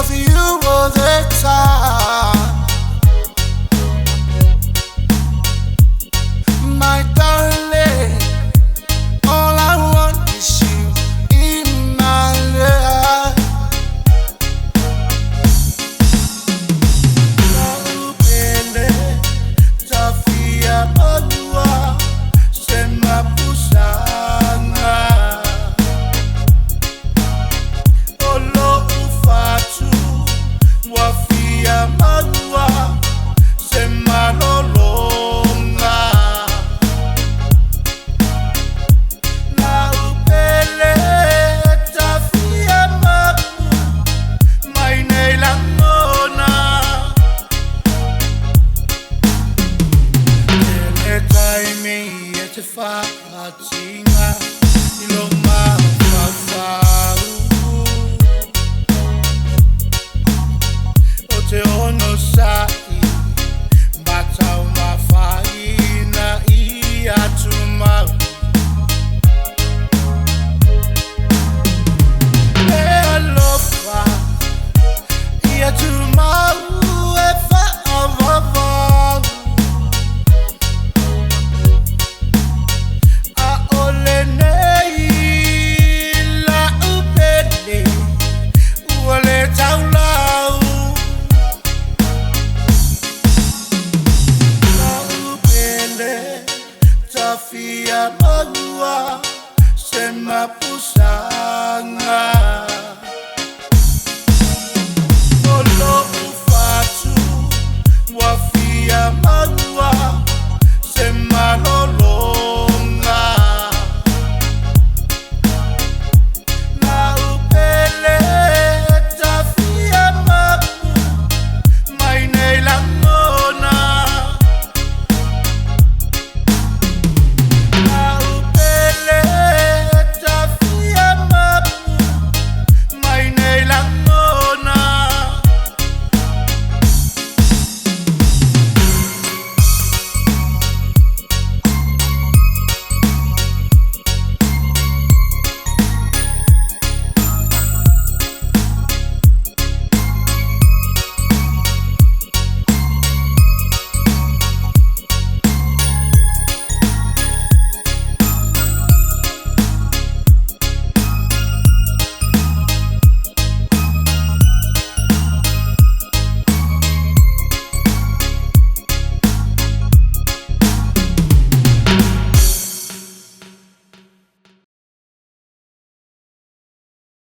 of you all the time. My darling, all I want is you in my life. Naupende tafia manua sema pusanga. Olo ufatu wa Fia Manua sema lolonga. Naupele tafia Mapu Mai Nei Lagona. Ele taimi ete whaatinga iloma whawhau. O te ono sai Faatau Mawhaina I atu mau. E alofa I atu mau e whaawawau. A ole nei la upele ua le taulau. Naupele tafia manua sema pusanga. Olo ufatu wa Fia Manua